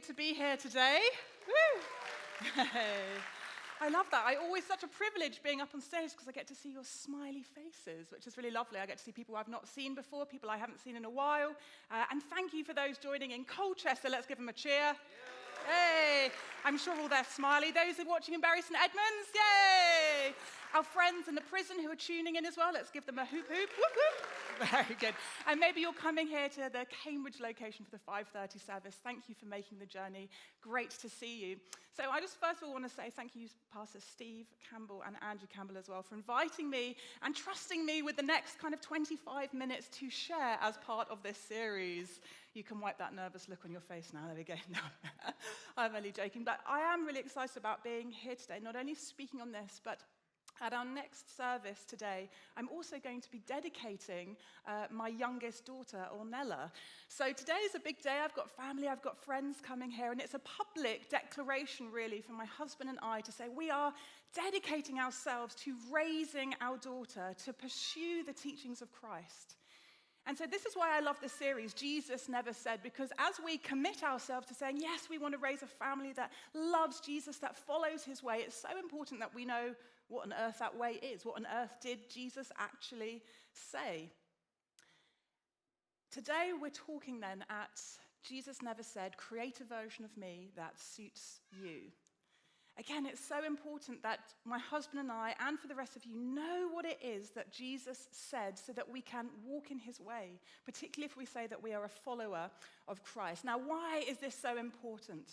good to be here today. Woo! Hey. I love that. Always such a privilege being up on stage because I get to see your smiley faces, which is really lovely. I get to see people I've not seen before, people I haven't seen in a while. And thank you for those joining in Colchester. Let's give them a cheer. Yay! I'm sure all they're smiley. Those who are watching in Bury St Edmunds, yay! Our friends in the prison who are tuning in as well, let's give them a hoop hoop. Whoop whoop. Very good. And maybe you're coming here to the Cambridge location for the 5:30 service. Thank you for making the journey. Great to see you. So I just first of all want to say thank you, Pastor Steve Campbell and Andrew Campbell as well, for inviting me and trusting me with the next kind of 25 minutes to share as part of this series. You can wipe that nervous look on your face now. There we go. No, I'm only joking. But I am really excited about being here today, not only speaking on this, but at our next service today, I'm also going to be dedicating my youngest daughter, Ornella. So today is a big day. I've got family, I've got friends coming here, and it's a public declaration, really, for my husband and I to say we are dedicating ourselves to raising our daughter to pursue the teachings of Christ. And so this is why I love this series, Jesus Never Said, because as we commit ourselves to saying, yes, we want to raise a family that loves Jesus, that follows his way, it's so important that we know what on earth that way is. What on earth did Jesus actually say? Today we're talking then at Jesus Never Said, create a version of me that suits you. Again, it's so important that my husband and I, and for the rest of you, know what it is that Jesus said so that we can walk in his way, particularly if we say that we are a follower of Christ. Now, why is this so important?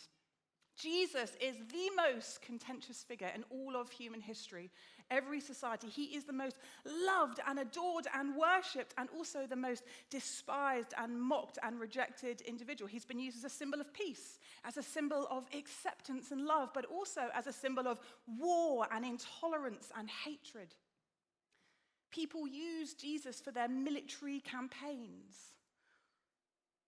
Jesus is the most contentious figure in all of human history, every society. He is the most loved and adored and worshipped, and also the most despised and mocked and rejected individual. He's been used as a symbol of peace, as a symbol of acceptance and love, but also as a symbol of war and intolerance and hatred. People use Jesus for their military campaigns.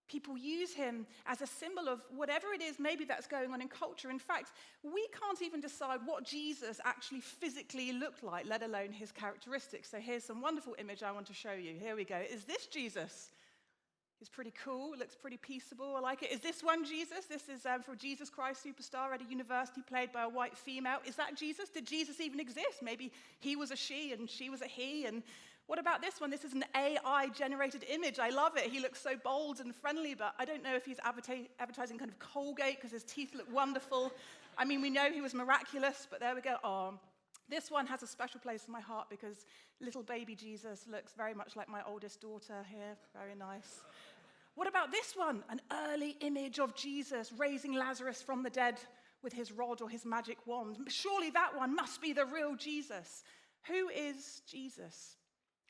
People use him as a symbol of whatever it is maybe that's going on in culture. In fact, we can't even decide what Jesus actually physically looked like, let alone his characteristics. So here's some wonderful image I want to show you. Here we go. Is this Jesus? He's pretty cool, looks pretty peaceable. I like it. Is this one Jesus? This is for Jesus Christ Superstar at a university played by a white female. Is that Jesus? Did Jesus even exist? Maybe he was a she and she was a he. And what about this one? This is an AI-generated image. I love it. He looks so bold and friendly, but I don't know if he's advertising kind of Colgate because his teeth look wonderful. I mean, we know he was miraculous, but there we go. Oh, this one has a special place in my heart because little baby Jesus looks very much like my oldest daughter here. Very nice. What about this one? An early image of Jesus raising Lazarus from the dead with his rod or his magic wand. Surely that one must be the real Jesus. Who is Jesus?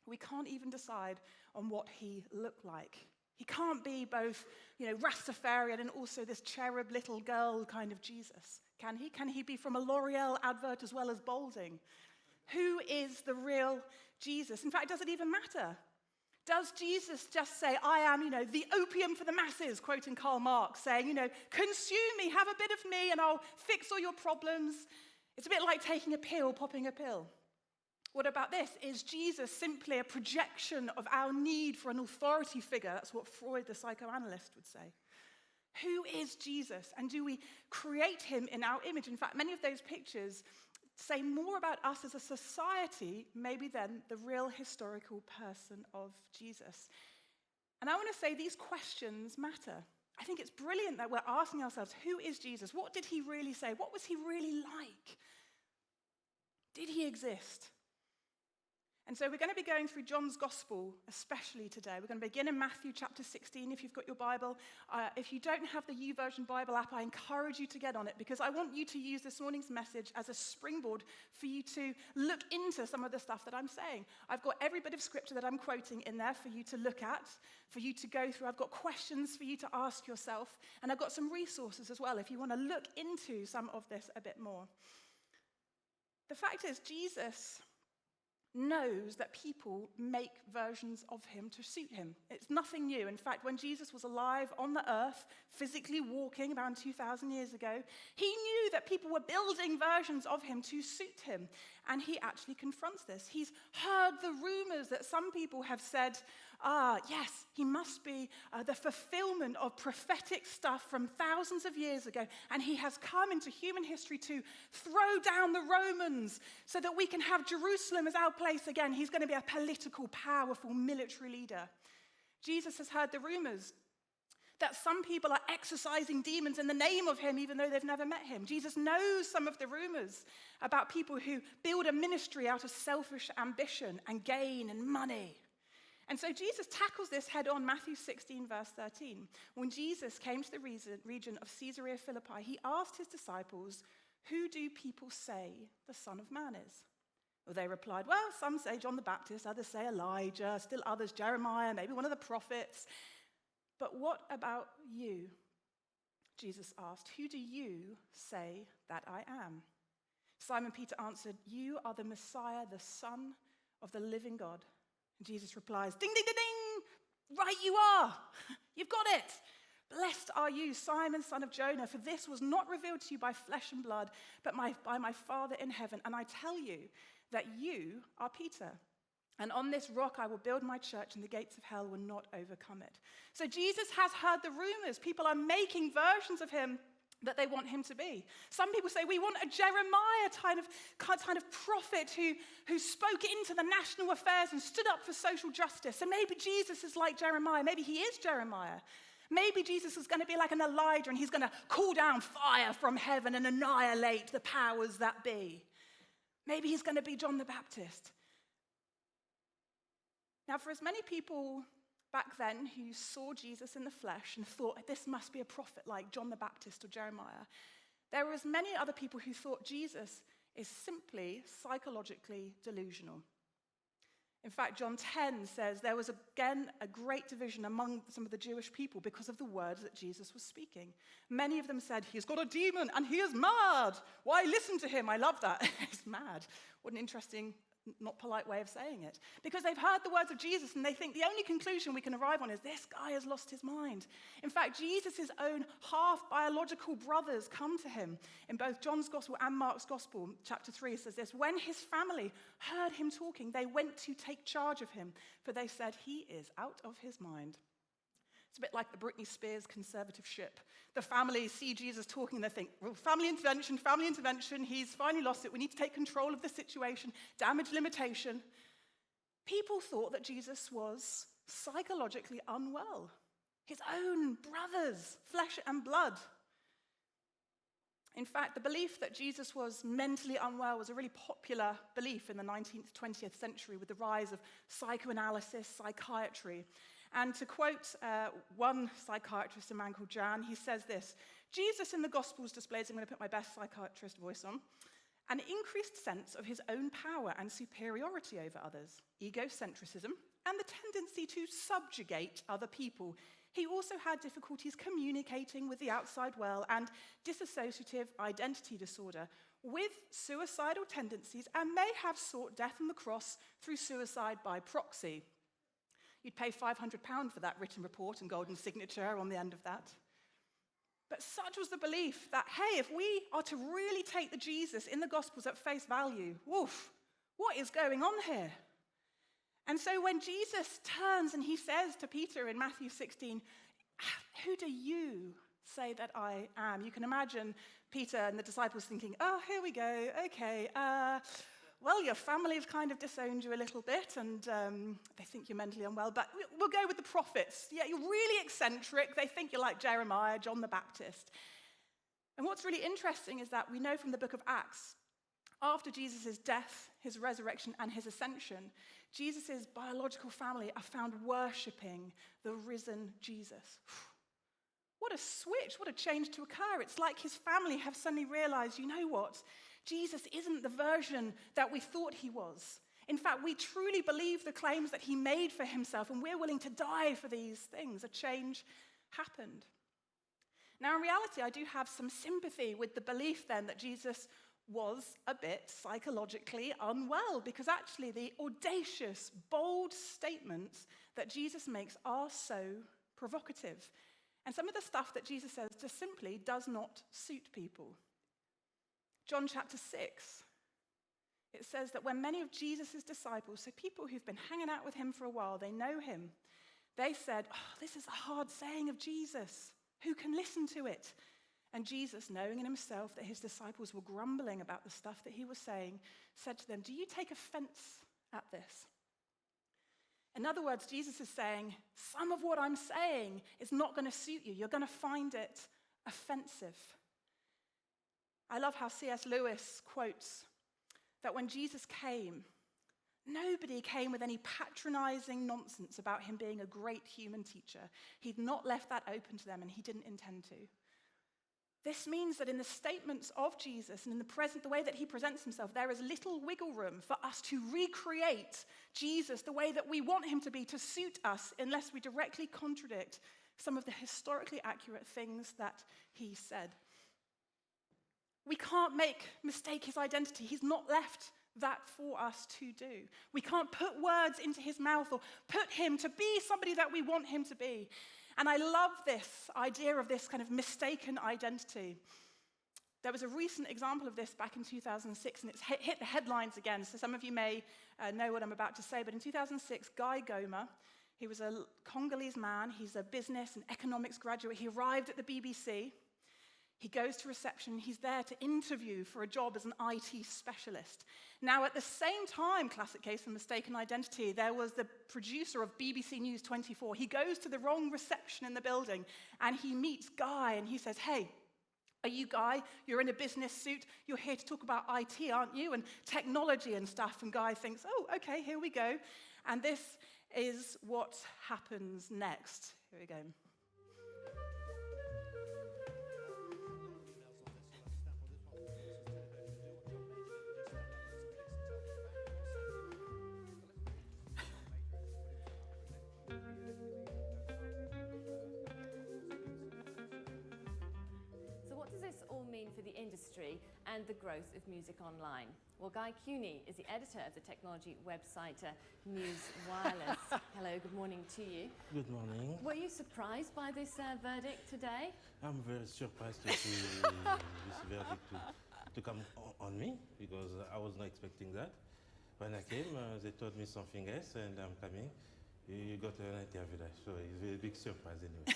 We can't even decide on what he looked like. He can't be both, Rastafarian and also this cherub little girl kind of Jesus. Can he? Can he be from a L'Oreal advert as well as balding? Who is the real Jesus? In fact, does it even matter? Does Jesus just say, I am, the opium for the masses, quoting Karl Marx, saying, consume me, have a bit of me, and I'll fix all your problems? It's a bit like taking a pill, popping a pill. What about this? Is Jesus simply a projection of our need for an authority figure? That's what Freud, the psychoanalyst, would say. Who is Jesus? And do we create him in our image? In fact, many of those pictures say more about us as a society, maybe than the real historical person of Jesus. And I want to say these questions matter. I think it's brilliant that we're asking ourselves, who is Jesus? What did he really say? What was he really like? Did he exist? And so we're going to be going through John's Gospel, especially today. We're going to begin in Matthew chapter 16, if you've got your Bible. If you don't have the YouVersion Bible app, I encourage you to get on it, because I want you to use this morning's message as a springboard for you to look into some of the stuff that I'm saying. I've got every bit of scripture that I'm quoting in there for you to look at, for you to go through. I've got questions for you to ask yourself, and I've got some resources as well if you want to look into some of this a bit more. The fact is, Jesus knows that people make versions of him to suit him. It's nothing new. In fact, when Jesus was alive on the earth, physically walking around 2,000 years ago, he knew that people were building versions of him to suit him. And he actually confronts this. He's heard the rumors that some people have said, Yes, he must be the fulfillment of prophetic stuff from thousands of years ago, and he has come into human history to throw down the Romans so that we can have Jerusalem as our place again. He's going to be a political, powerful military leader. Jesus has heard the rumors that some people are exorcising demons in the name of him, even though they've never met him. Jesus knows some of the rumors about people who build a ministry out of selfish ambition and gain and money. And so Jesus tackles this head on, Matthew 16, verse 13. When Jesus came to the region of Caesarea Philippi, he asked his disciples, "Who do people say the Son of Man is?" Well, they replied, "Well, some say John the Baptist, others say Elijah, still others Jeremiah, maybe one of the prophets. But what about you?" Jesus asked, "Who do you say that I am?" Simon Peter answered, "You are the Messiah, the Son of the living God." And Jesus replies, "Ding, ding, ding, ding! Right you are! You've got it! Blessed are you, Simon, son of Jonah, for this was not revealed to you by flesh and blood, but by my Father in heaven. And I tell you that you are Peter. And on this rock I will build my church, and the gates of hell will not overcome it." So Jesus has heard the rumors. People are making versions of him that they want him to be. Some people say, we want a Jeremiah kind of prophet who spoke into the national affairs and stood up for social justice. And maybe Jesus is like Jeremiah. Maybe he is Jeremiah. Maybe Jesus is going to be like an Elijah, and he's going to call down fire from heaven and annihilate the powers that be. Maybe he's going to be John the Baptist. Now, for as many people back then who saw Jesus in the flesh and thought this must be a prophet like John the Baptist or Jeremiah, there were as many other people who thought Jesus is simply psychologically delusional. In fact, John 10 says there was again a great division among some of the Jewish people because of the words that Jesus was speaking. Many of them said, "He's got a demon and he is mad. Why listen to him?" I love that. He's mad. What an interesting, not polite way of saying it. Because they've heard the words of Jesus and they think the only conclusion we can arrive on is this guy has lost his mind. In fact, Jesus' own half-biological brothers come to him. In both John's Gospel and Mark's Gospel, chapter 3 says this, "When his family heard him talking, they went to take charge of him, for they said, 'He is out of his mind.'" It's a bit like the Britney Spears conservativeship. The family see Jesus talking and they think, well, family intervention, he's finally lost it. We need to take control of the situation, damage limitation. People thought that Jesus was psychologically unwell. His own brothers, flesh and blood. In fact, the belief that Jesus was mentally unwell was a really popular belief in the 19th, 20th century with the rise of psychoanalysis, psychiatry. And to quote one psychiatrist, a man called Jan, he says this, "Jesus in the Gospels displays," I'm going to put my best psychiatrist voice on, "an increased sense of his own power and superiority over others, egocentrism, and the tendency to subjugate other people. He also had difficulties communicating with the outside world and dissociative identity disorder with suicidal tendencies, and may have sought death on the cross through suicide by proxy." You'd pay £500 for that written report and golden signature on the end of that. But such was the belief that, hey, if we are to really take the Jesus in the Gospels at face value, woof, what is going on here? And so when Jesus turns and he says to Peter in Matthew 16, "Who do you say that I am?" You can imagine Peter and the disciples thinking, "Oh, here we go, okay, well, your family's kind of disowned you a little bit, and they think you're mentally unwell, but we'll go with the prophets. Yeah, you're really eccentric. They think you're like Jeremiah, John the Baptist." And what's really interesting is that we know from the book of Acts, after Jesus' death, his resurrection, and his ascension, Jesus' biological family are found worshipping the risen Jesus. What a switch, what a change to occur. It's like his family have suddenly realized, you know what? Jesus isn't the version that we thought he was. In fact, we truly believe the claims that he made for himself, and we're willing to die for these things. A change happened. Now, in reality, I do have some sympathy with the belief then that Jesus was a bit psychologically unwell, because actually the audacious, bold statements that Jesus makes are so provocative. And some of the stuff that Jesus says just simply does not suit people. John chapter 6, it says that when many of Jesus' disciples, so people who've been hanging out with him for a while, they know him, They said, "Oh, this is a hard saying of Jesus. Who can listen to it?" And Jesus, knowing in himself that his disciples were grumbling about the stuff that he was saying, said to them, "Do you take offense at this?" In other words, Jesus is saying, some of what I'm saying is not going to suit you. You're going to find it offensive. I love how C.S. Lewis quotes that when Jesus came, nobody came with any patronizing nonsense about him being a great human teacher. He'd not left that open to them, and he didn't intend to. This means that in the statements of Jesus and in the way that he presents himself, there is little wiggle room for us to recreate Jesus the way that we want him to be, to suit us, unless we directly contradict some of the historically accurate things that he said. We can't mistake his identity. He's not left that for us to do. We can't put words into his mouth or put him to be somebody that we want him to be. And I love this idea of this kind of mistaken identity. There was a recent example of this back in 2006, and it's hit the headlines again, so some of you may know what I'm about to say. But in 2006, Guy Goma, he was a Congolese man. He's a business and economics graduate. He arrived at the BBC. He goes to reception. He's there to interview for a job as an IT specialist. Now, at the same time, classic case of mistaken identity, there was the producer of BBC News 24. He goes to the wrong reception in the building, and he meets Guy, and he says, "Hey, are you Guy? You're in a business suit. You're here to talk about IT, aren't you? And technology and stuff." And Guy thinks, "Oh, okay, here we go." And this is what happens next. Here we go. For the industry and the growth of music online. Well, Guy Cuny is the editor of the technology website News Wireless. Hello, good morning to you. Good morning. Were you surprised by this verdict today? I'm very surprised to see this verdict to come on me, because I was not expecting that. When I came, they told me something else, and I'm coming. You got an interview there, so it's a very big surprise anyway.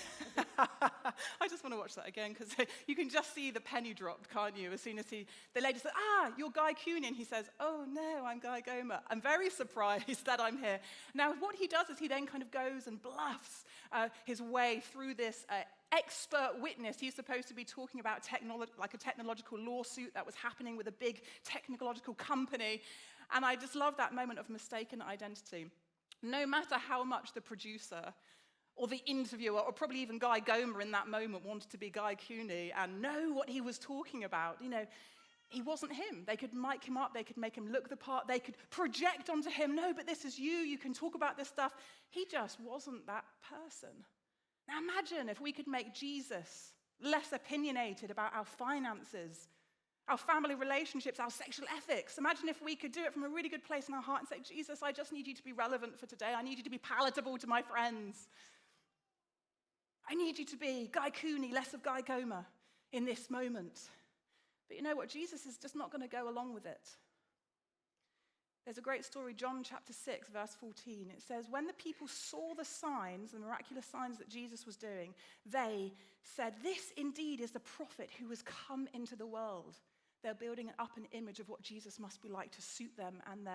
I just want to watch that again, because you can just see the penny dropped, can't you? As soon as the lady says, "You're Guy Cuny," and he says, "Oh no, I'm Guy Goma. I'm very surprised that I'm here." Now, what he does is he then kind of goes and bluffs his way through this expert witness. He's supposed to be talking about like a technological lawsuit that was happening with a big technological company. And I just love that moment of mistaken identity. No matter how much the producer or the interviewer, or probably even Guy Goma in that moment, wanted to be Guy Cuny and know what he was talking about, he wasn't him. They could mic him up, they could make him look the part, they could project onto him, "No, but this is you can talk about this stuff." He just wasn't that person. Now imagine if we could make Jesus less opinionated about our finances, our family relationships, our sexual ethics. Imagine if we could do it from a really good place in our heart and say, "Jesus, I just need you to be relevant for today. I need you to be palatable to my friends. I need you to be Guy Cuny, less of Guy Goma in this moment." But you know what? Jesus is just not going to go along with it. There's a great story, John chapter 6, verse 14. It says, "When the people saw the signs, the miraculous signs that Jesus was doing, they said, 'This indeed is the prophet who has come into the world.'" They're building up an image of what Jesus must be like to suit them and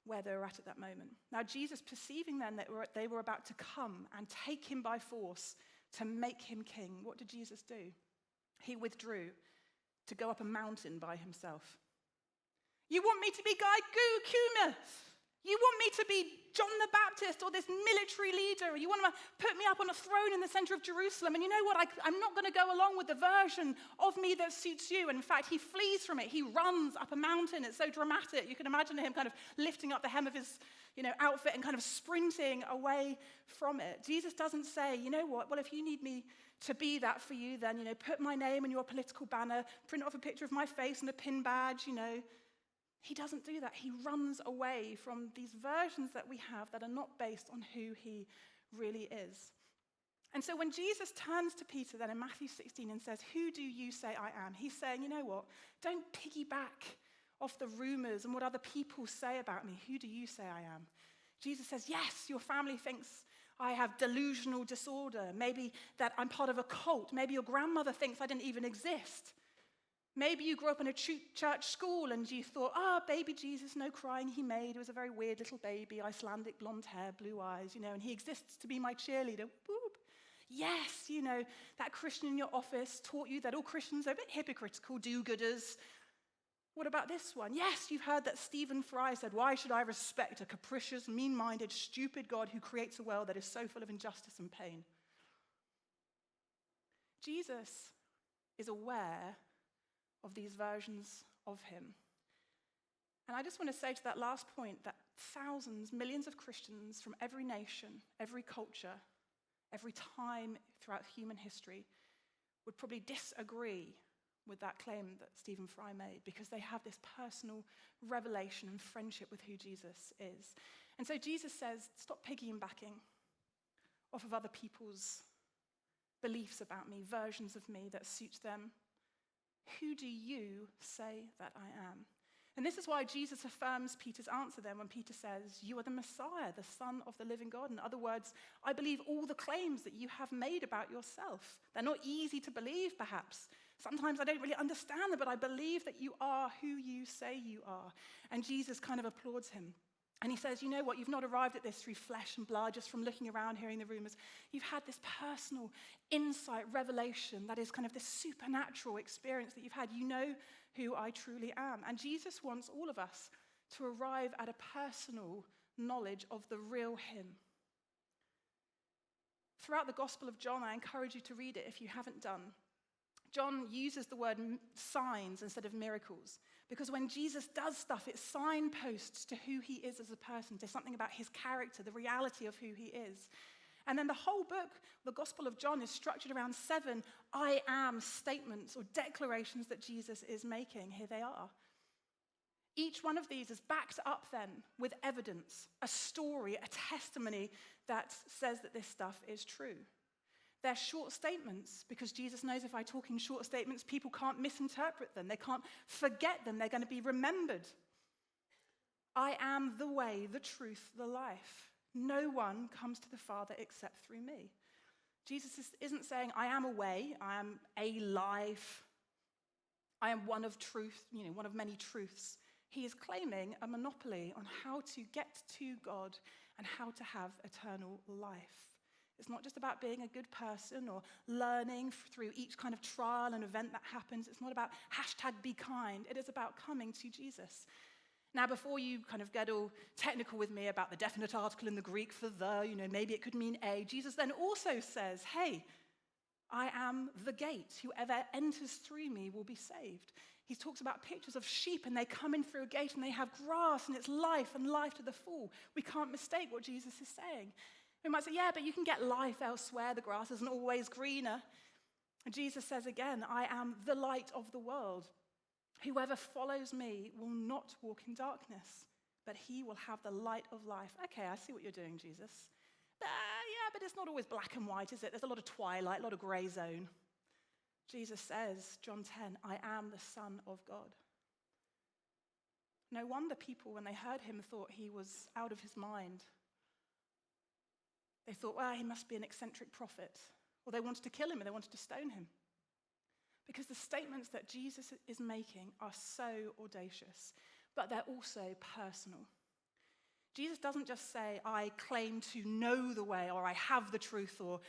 where they were at that moment. Now, Jesus, perceiving then that they were about to come and take him by force to make him king, what did Jesus do? He withdrew to go up a mountain by himself. You want me to be Guy Cuny? You want me to be John the Baptist or this military leader? You want to put me up on a throne in the center of Jerusalem? And you know what? I'm not going to go along with the version of me that suits you. And in fact, he flees from it. He runs up a mountain. It's so dramatic. You can imagine him kind of lifting up the hem of his outfit and kind of sprinting away from it. Jesus doesn't say, "You know what? Well, if you need me to be that for you, then, put my name on your political banner, print off a picture of my face and a pin badge, He doesn't do that. He runs away from these versions that we have that are not based on who he really is. And so when Jesus turns to Peter then in Matthew 16 and says, "Who do you say I am?" He's saying, you know what? Don't piggyback off the rumors and what other people say about me. Who do you say I am? Jesus says, "Yes, your family thinks I have delusional disorder. Maybe that I'm part of a cult. Maybe your grandmother thinks I didn't even exist. Maybe you grew up in a church school and you thought, baby Jesus, no crying he made. He was a very weird little baby, Icelandic, blonde hair, blue eyes, and he exists to be my cheerleader. Whoop. Yes, that Christian in your office taught you that all Christians are a bit hypocritical, do-gooders. What about this one? Yes, you've heard that Stephen Fry said, why should I respect a capricious, mean-minded, stupid God who creates a world that is so full of injustice and pain? Jesus is aware of these versions of him. And I just want to say to that last point that thousands, millions of Christians from every nation, every culture, every time throughout human history would probably disagree with that claim that Stephen Fry made, because they have this personal revelation and friendship with who Jesus is. And so Jesus says, stop piggybacking off of other people's beliefs about me, versions of me that suit them. Who do you say that I am? And this is why Jesus affirms Peter's answer then when Peter says, you are the Messiah, the Son of the living God. In other words, I believe all the claims that you have made about yourself. They're not easy to believe, perhaps. Sometimes I don't really understand them, but I believe that you are who you say you are. And Jesus kind of applauds him. And he says, you know what, you've not arrived at this through flesh and blood, just from looking around, hearing the rumors. You've had this personal insight, revelation, that is kind of this supernatural experience that you've had. You know who I truly am. And Jesus wants all of us to arrive at a personal knowledge of the real him. Throughout the Gospel of John, I encourage you to read it if you haven't done. John uses the word signs instead of miracles, because when Jesus does stuff, it signposts to who he is as a person, to something about his character, the reality of who he is. And then the whole book, the Gospel of John, is structured around 7 I am statements or declarations that Jesus is making. Here they are. Each one of these is backed up then with evidence, a story, a testimony that says that this stuff is true. They're short statements because Jesus knows if I talk in short statements, people can't misinterpret them. They can't forget them. They're going to be remembered. I am the way, the truth, the life. No one comes to the Father except through me. Jesus isn't saying, I am a way, I am a life, I am one of truth, one of many truths. He is claiming a monopoly on how to get to God and how to have eternal life. It's not just about being a good person or learning through each kind of trial and event that happens. It's not about #BeKind. It is about coming to Jesus. Now, before you kind of get all technical with me about the definite article in the Greek for the, maybe it could mean a, Jesus then also says, hey, I am the gate. Whoever enters through me will be saved. He talks about pictures of sheep, and they come in through a gate, and they have grass, and it's life, and life to the full. We can't mistake what Jesus is saying. We might say, yeah, but you can get life elsewhere. The grass isn't always greener. And Jesus says again, I am the light of the world. Whoever follows me will not walk in darkness, but he will have the light of life. Okay, I see what you're doing, Jesus. But it's not always black and white, is it? There's a lot of twilight, a lot of gray zone. Jesus says, John 10, I am the Son of God. No wonder people, when they heard him, thought he was out of his mind. They thought, he must be an eccentric prophet. Or they wanted to kill him, and they wanted to stone him. Because the statements that Jesus is making are so audacious, but they're also personal. Jesus doesn't just say, I claim to know the way, or I have the truth, or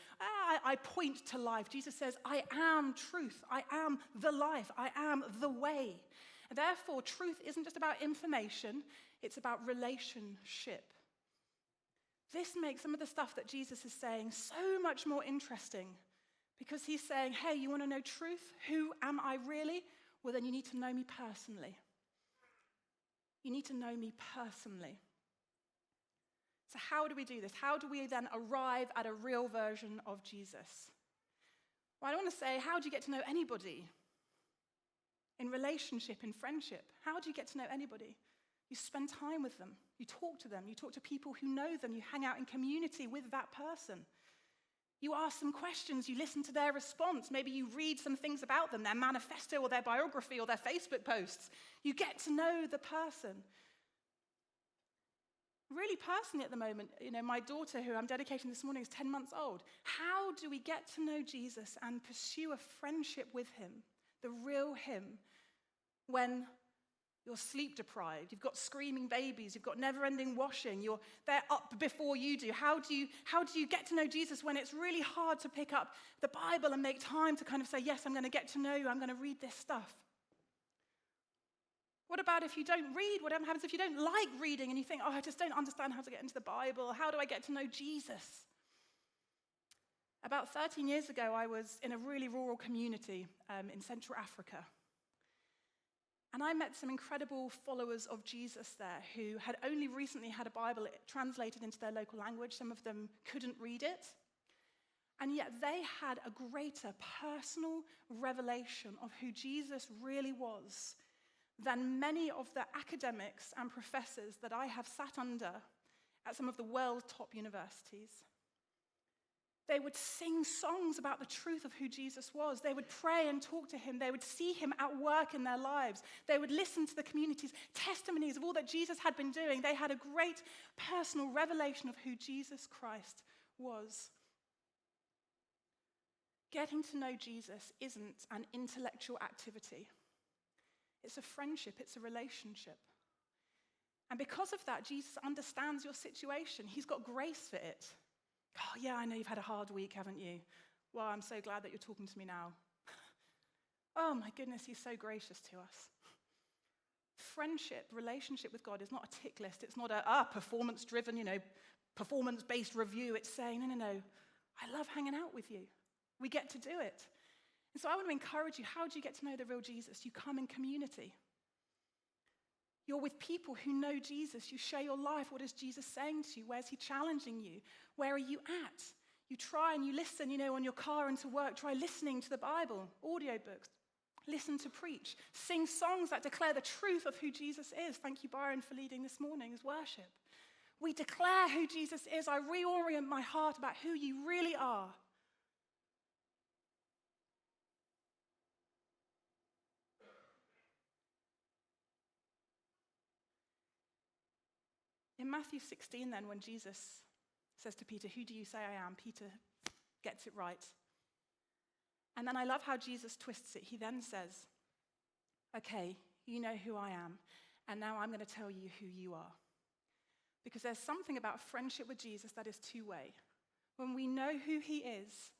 I point to life. Jesus says, I am truth. I am the life. I am the way. And therefore, truth isn't just about information. It's about relationship. This makes some of the stuff that Jesus is saying so much more interesting, because he's saying, hey, you want to know truth? Who am I really? Well, then you need to know me personally. You need to know me personally. So how do we do this? How do we then arrive at a real version of Jesus? Well, I want to say, how do you get to know anybody? In relationship, in friendship. How do you get to know anybody? You spend time with them. You talk to them. You talk to people who know them. You hang out in community with that person. You ask them questions. You listen to their response. Maybe you read some things about them, their manifesto or their biography or their Facebook posts. You get to know the person. Really personally at the moment, my daughter, who I'm dedicating this morning, is 10 months old. How do we get to know Jesus and pursue a friendship with him, the real him, when you're sleep deprived, you've got screaming babies, you've got never-ending washing, they're up before you do? How do you get to know Jesus when it's really hard to pick up the Bible and make time to kind of say, yes, I'm going to get to know you, I'm going to read this stuff? What about if you don't read? What happens if you don't like reading and you think, I just don't understand how to get into the Bible? How do I get to know Jesus? About 13 years ago, I was in a really rural community in Central Africa. And I met some incredible followers of Jesus there who had only recently had a Bible translated into their local language. Some of them couldn't read it. And yet they had a greater personal revelation of who Jesus really was than many of the academics and professors that I have sat under at some of the world's top universities. They would sing songs about the truth of who Jesus was. They would pray and talk to him. They would see him at work in their lives. They would listen to the community's testimonies of all that Jesus had been doing. They had a great personal revelation of who Jesus Christ was. Getting to know Jesus isn't an intellectual activity. It's a friendship, it's a relationship. And because of that, Jesus understands your situation. He's got grace for it. Oh, yeah, I know you've had a hard week, haven't you? Well, I'm so glad that you're talking to me now. Oh, my goodness, he's so gracious to us. Friendship, relationship with God is not a tick list. It's not a performance-driven, performance-based review. It's saying, no, I love hanging out with you. We get to do it. And so I want to encourage you, how do you get to know the real Jesus? You come in community. You're with people who know Jesus. You share your life. What is Jesus saying to you? Where's he challenging you? Where are you at? You try and you listen, on your car and to work. Try listening to the Bible, audiobooks. Listen to preach. Sing songs that declare the truth of who Jesus is. Thank you, Byron, for leading this morning's worship. We declare who Jesus is. I reorient my heart about who you really are. In Matthew 16 then, when Jesus says to Peter, who do you say I am? Peter gets it right. And then I love how Jesus twists it. He then says, okay, you know who I am, and now I'm going to tell you who you are. Because there's something about friendship with Jesus that is two-way. When we know who he is,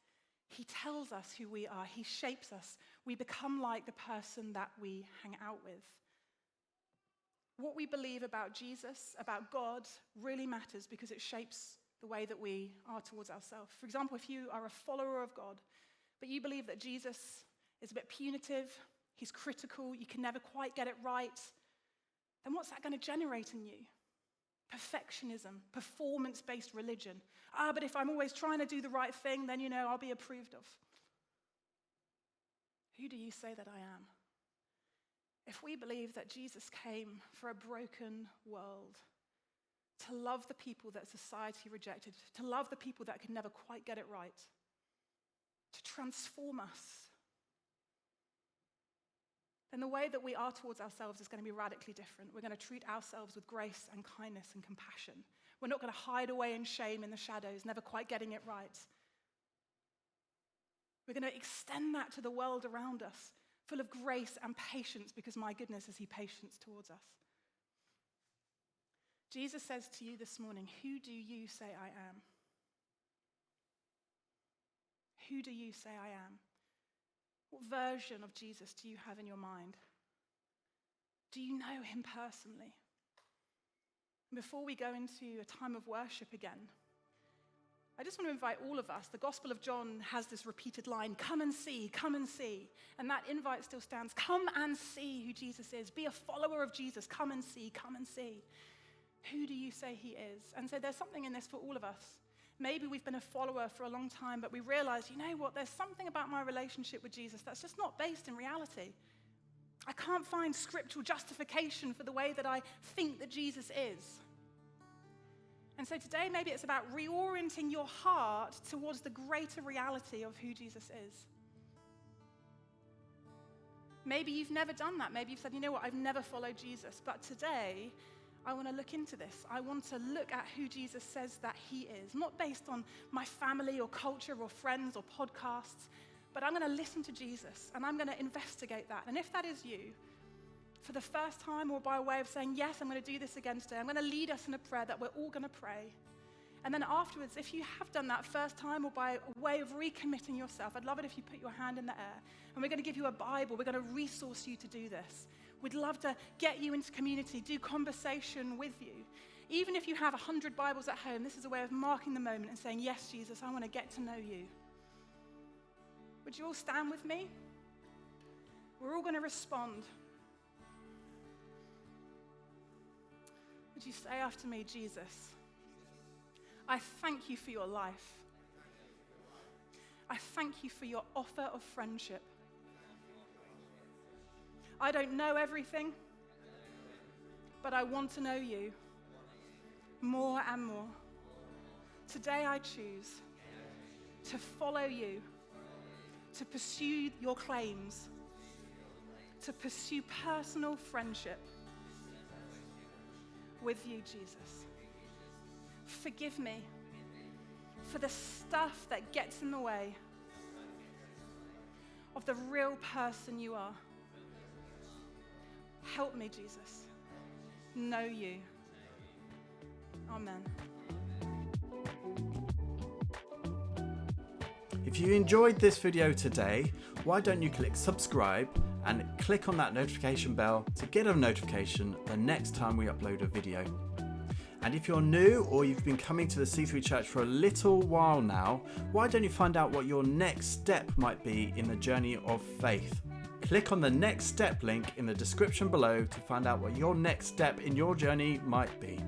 he tells us who we are. He shapes us. We become like the person that we hang out with. What we believe about Jesus, about God, really matters because it shapes the way that we are towards ourselves. For example, if you are a follower of God, but you believe that Jesus is a bit punitive, he's critical, you can never quite get it right, then what's that going to generate in you? Perfectionism, performance-based religion. But if I'm always trying to do the right thing, then, I'll be approved of. Who do you say that I am? If we believe that Jesus came for a broken world, to love the people that society rejected, to love the people that could never quite get it right, to transform us, then the way that we are towards ourselves is going to be radically different. We're going to treat ourselves with grace and kindness and compassion. We're not going to hide away in shame in the shadows, never quite getting it right. We're going to extend that to the world around us, full of grace and patience, because my goodness, is he patient towards us. Jesus says to you this morning, who do you say I am? Who do you say I am? What version of Jesus do you have in your mind? Do you know him personally? And before we go into a time of worship again, I just want to invite all of us. The Gospel of John has this repeated line, come and see, come and see. And that invite still stands. Come and see who Jesus is. Be a follower of Jesus. Come and see, come and see. Who do you say he is? And so there's something in this for all of us. Maybe we've been a follower for a long time, but we realize, there's something about my relationship with Jesus that's just not based in reality. I can't find scriptural justification for the way that I think that Jesus is. And so today, maybe it's about reorienting your heart towards the greater reality of who Jesus is. Maybe you've never done that. Maybe you've said, I've never followed Jesus. But today, I want to look into this. I want to look at who Jesus says that he is, not based on my family or culture or friends or podcasts, but I'm going to listen to Jesus and I'm going to investigate that. And if that is you, for the first time or by way of saying, yes, I'm going to do this again today, I'm going to lead us in a prayer that we're all going to pray. And then afterwards, if you have done that first time or by way of recommitting yourself, I'd love it if you put your hand in the air. And we're going to give you a Bible. We're going to resource you to do this. We'd love to get you into community, do conversation with you. Even if you have 100 Bibles at home, this is a way of marking the moment and saying, yes, Jesus, I want to get to know you. Would you all stand with me? We're all going to respond. Would you say after me, Jesus, I thank you for your life. I thank you for your offer of friendship. I don't know everything, but I want to know you more and more. Today I choose to follow you, to pursue your claims, to pursue personal friendship with you, Jesus. Forgive me for the stuff that gets in the way of the real person you are. Help me, Jesus, know you. Amen. If you enjoyed this video today, why don't you click subscribe and click on that notification bell to get a notification the next time we upload a video. And if you're new or you've been coming to the C3 Church for a little while now, why don't you find out what your next step might be in the journey of faith? Click on the next step link in the description below to find out what your next step in your journey might be.